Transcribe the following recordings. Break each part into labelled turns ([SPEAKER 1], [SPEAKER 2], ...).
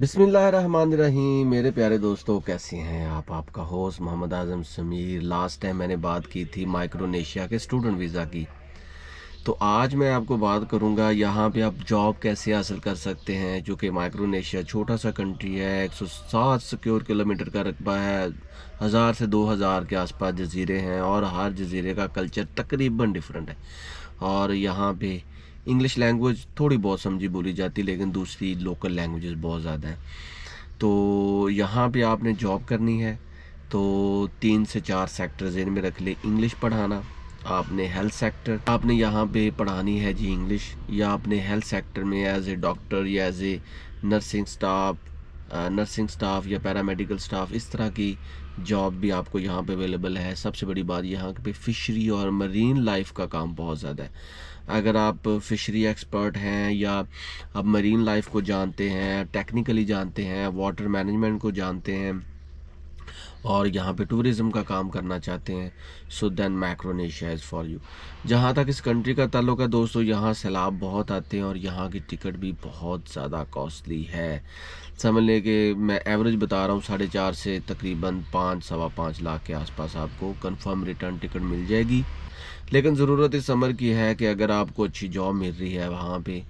[SPEAKER 1] बिस्मिल्लाहिर्रहमानिर्रहीम। मेरे प्यारे दोस्तों, कैसे हैं आप? आपका होस्ट मोहम्मद आज़म समीर। लास्ट टाइम मैंने बात की थी माइक्रोनेशिया के स्टूडेंट वीज़ा की। तो आज मैं आपको बात करूंगा यहाँ पे आप जॉब कैसे हासिल कर सकते हैं। जो कि माइक्रोनेशिया छोटा सा कंट्री है, 107 स्क्वायर किलोमीटर का रकबा है, 1000 से 2000 के आसपास जजीरे हैं और हर जजीरे का कल्चर तकरीबन डिफरेंट है। और यहाँ पे इंग्लिश लैंग्वेज थोड़ी बहुत समझी बोली जाती है, लेकिन दूसरी लोकल लैंग्वेजेस बहुत ज़्यादा हैं। तो यहाँ पे आपने जॉब करनी है तो 3 से 4 सेक्टर ज़हन में रख ले। इंग्लिश पढ़ाना, आपने हेल्थ सेक्टर आपने यहाँ पे पढ़ानी है जी इंग्लिश, या आपने हेल्थ सेक्टर में एज ए डॉक्टर या एज ए नर्सिंग स्टाफ या पैरामेडिकल स्टाफ, इस तरह की जॉब भी आपको यहाँ पे अवेलेबल है। सबसे बड़ी बात, यहाँ पे फ़िशरी और मरीन लाइफ का काम बहुत ज़्यादा है। अगर आप फ़िशरी एक्सपर्ट हैं या आप मरीन लाइफ को जानते हैं, टेक्निकली जानते हैं, वाटर मैनेजमेंट को जानते हैं और यहाँ पे टूरिज़्म का काम करना चाहते हैं, so then Micronesia is for you. जहाँ तक इस कंट्री का ताल्लुक है दोस्तों, यहाँ सैलाब बहुत आते हैं और यहाँ की टिकट भी बहुत ज़्यादा कॉस्टली है। समझ लें कि मैं एवरेज बता रहा हूँ, 4.5 से तकरीबन 5-5.25 लाख के आसपास आपको कंफर्म रिटर्न टिकट मिल जाएगी। लेकिन ज़रूरत इस समर की है कि अगर आपको अच्छी जॉब मिल रही है वहाँ पे,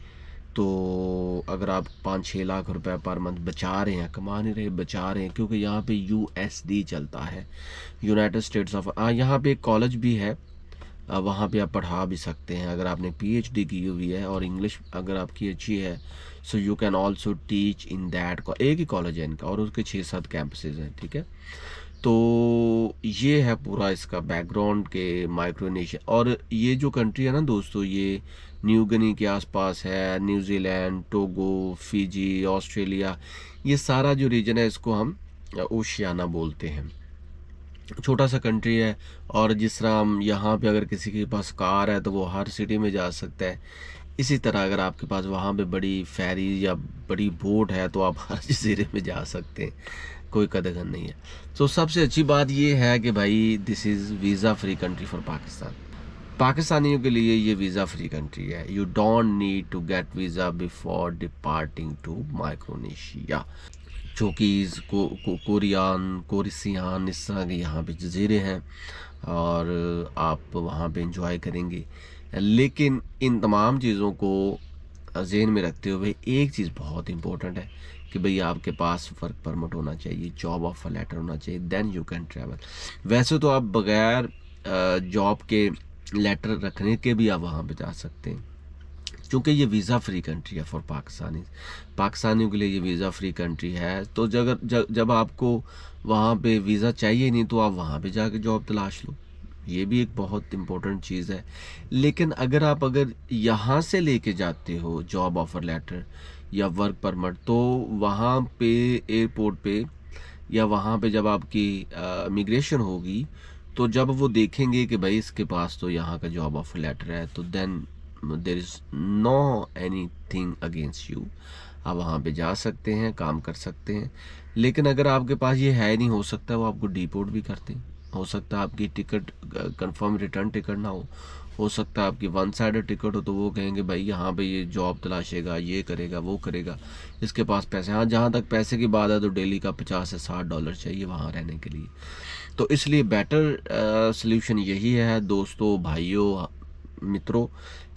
[SPEAKER 1] तो अगर आप 5-6 लाख रुपए पर मंथ बचा रहे हैं, कमा नहीं रहे, बचा रहे हैं, क्योंकि यहाँ पे यूएसडी चलता है, यूनाइटेड स्टेट्स ऑफ। यहाँ पे एक कॉलेज भी है, वहाँ पे आप पढ़ा भी सकते हैं अगर आपने पीएचडी की हुई है और इंग्लिश अगर आपकी अच्छी है। So you can also teach in that. एक ही कॉलेज है इनका और उसके 6-7 कैंपसेज हैं, ठीक है। तो ये है पूरा इसका बैकग्राउंड के माइक्रोनेशिया। और ये जो कंट्री है ना दोस्तों, ये न्यू गिनी के आसपास है, न्यूजीलैंड, टोगो, फिजी, ऑस्ट्रेलिया, ये सारा जो रीजन है इसको हम ओशियाना बोलते हैं। छोटा सा कंट्री है। और जिस तरह हम यहाँ पे अगर किसी के पास कार है तो वो हर सिटी में जा सकता है, इसी तरह अगर आपके पास वहाँ पे बड़ी फेरी या बड़ी बोट है तो आप हर जजीरे में जा सकते हैं, कोई कदगन नहीं है। तो सबसे अच्छी बात ये है कि भाई this is visa free country for Pakistan. पाकिस्तानियों के लिए ये वीज़ा फ्री कंट्री है। You don't need to get visa before departing to Micronesia. चोकीज़ कोरिसियान, इस तरह के यहाँ पे जजीरे हैं और आप वहाँ पे इंजॉय करेंगे। लेकिन इन तमाम चीज़ों को जहन में रखते हुए एक चीज़ बहुत इंपॉर्टेंट है कि भाई आपके पास वर्क परमिट होना चाहिए, जॉब ऑफर लेटर होना चाहिए, देन यू कैन ट्रैवल। वैसे तो आप बगैर जॉब के लेटर रखने के भी आप वहाँ पे जा सकते हैं, क्योंकि ये वीज़ा फ्री कंट्री है फॉर पाकिस्तानियों के लिए ये वीज़ा फ्री कंट्री है। तो जब आपको वहाँ पे वीज़ा चाहिए नहीं तो आप वहाँ पे जाके जॉब तलाश लो, ये भी एक बहुत इम्पोर्टेंट चीज़ है। लेकिन अगर यहाँ से लेके जाते हो जॉब ऑफर लेटर या वर्क परमिट, तो वहाँ पे एयरपोर्ट पे या वहाँ पे जब आपकी इमिग्रेशन होगी, तो जब वो देखेंगे कि भाई इसके पास तो यहाँ का जॉब ऑफर लेटर है, तो then there is no anything against you. आप वहाँ पे जा सकते हैं, काम कर सकते हैं। लेकिन अगर आपके पास ये है नहीं, हो सकता है वो आपको डिपोर्ट भी करते हैं, हो सकता है आपकी टिकट कंफर्म रिटर्न टिकट ना हो सकता है आपकी वन साइडेड टिकट हो, तो वो कहेंगे भाई यहाँ पे ये जॉब तलाशेगा, ये करेगा, वो करेगा, इसके पास पैसे। हाँ, जहाँ तक पैसे की बात है तो डेली का $50 से $60 चाहिए वहाँ रहने के लिए। तो इसलिए बेटर सल्यूशन यही है दोस्तों, भाइयों, मित्रों,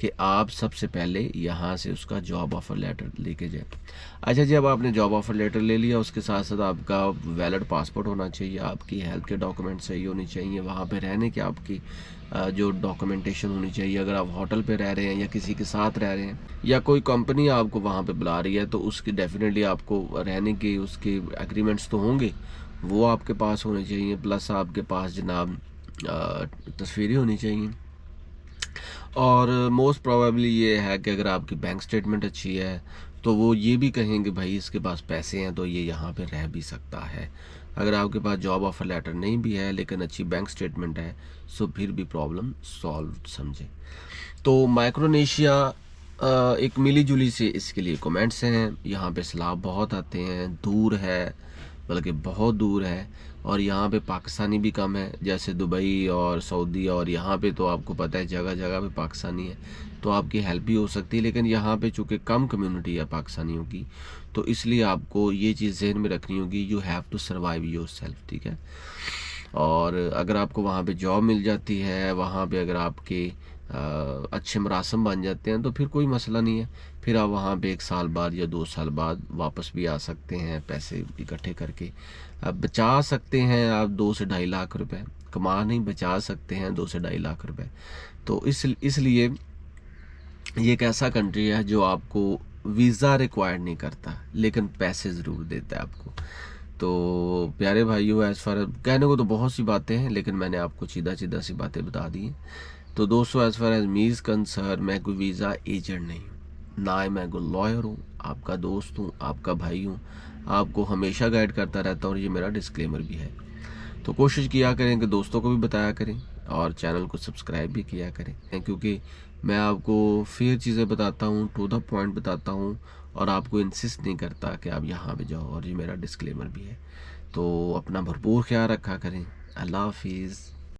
[SPEAKER 1] कि आप सबसे पहले यहाँ से उसका जॉब ऑफर लेटर लेके जाए। अच्छा जी, अब आपने जॉब ऑफर लेटर ले लिया, उसके साथ साथ आपका वैलिड पासपोर्ट होना चाहिए, आपकी हेल्थ के डॉक्यूमेंट सही होनी चाहिए, वहाँ पे रहने की आपकी जो डॉक्यूमेंटेशन होनी चाहिए। अगर आप होटल पे रह रहे हैं या किसी के साथ रह रहे हैं या कोई कंपनी आपको वहाँ पे बुला रही है, तो उसकी डेफिनेटली आपको रहने के उसके एग्रीमेंट्स तो होंगे, वो आपके पास होने चाहिए। प्लस आपके पास जनाब तस्वीरें होनी चाहिए। और मोस्ट प्रोबेबली ये है कि अगर आपकी बैंक स्टेटमेंट अच्छी है तो वो ये भी कहेंगे भाई इसके पास पैसे हैं तो ये यहाँ पे रह भी सकता है। अगर आपके पास जॉब ऑफर लेटर नहीं भी है लेकिन अच्छी बैंक स्टेटमेंट है, सो फिर भी प्रॉब्लम सॉल्व समझे। तो माइक्रोनेशिया एक मिली जुली से इसके लिए कमेंट्स हैं। यहाँ पे सैलाब बहुत आते हैं, दूर है, बल्कि बहुत दूर है, और यहाँ पे पाकिस्तानी भी कम है, जैसे दुबई और सऊदी। और यहाँ पे तो आपको पता है जगह जगह पे पाकिस्तानी है, तो आपकी हेल्प भी हो सकती है। लेकिन यहाँ पे चूँकि कम कम्युनिटी है पाकिस्तानियों की, तो इसलिए आपको ये चीज़ ज़हन में रखनी होगी, you have to survive yourself, ठीक है। और अगर आपको वहाँ पे जॉब मिल जाती है, वहाँ पे अगर आपके अच्छे मरासम बन जाते हैं तो फिर कोई मसला नहीं है। फिर आप वहाँ पे 1 साल बाद या 2 साल बाद वापस भी आ सकते हैं, पैसे इकट्ठे करके आप बचा सकते हैं। आप 2 से ढाई लाख रुपए कमा नहीं, बचा सकते हैं 2 से ढाई लाख रुपए। तो इसलिए ये एक ऐसा कंट्री है जो आपको वीज़ा रिक्वायर्ड नहीं करता, लेकिन पैसे ज़रूर देता है आपको। तो प्यारे भाइयों, एज़ फार कहने को तो बहुत सी बातें हैं, लेकिन मैंने आपको सीधा सी बातें बता दी हैं। तो दोस्तों, as far as me is concern, मैं कोई वीज़ा एजेंट नहीं हूँ, ना ही मैं कोई लॉयर हूँ, आपका दोस्त हूँ, आपका भाई हूँ, आपको हमेशा गाइड करता रहता हूँ, और ये मेरा डिस्क्लेमर भी है। तो कोशिश किया करें कि दोस्तों को भी बताया करें और चैनल को सब्सक्राइब भी किया करें, क्योंकि मैं आपको फेयर चीज़ें बताता हूँ, टू द पॉइंट बताता हूँ, और आपको इंसिस्ट नहीं करता कि आप यहाँ पे जाओ, और ये मेरा डिस्क्लेमर भी है। तो अपना भरपूर ख्याल रखा करें। अल्लाह हाफिज़।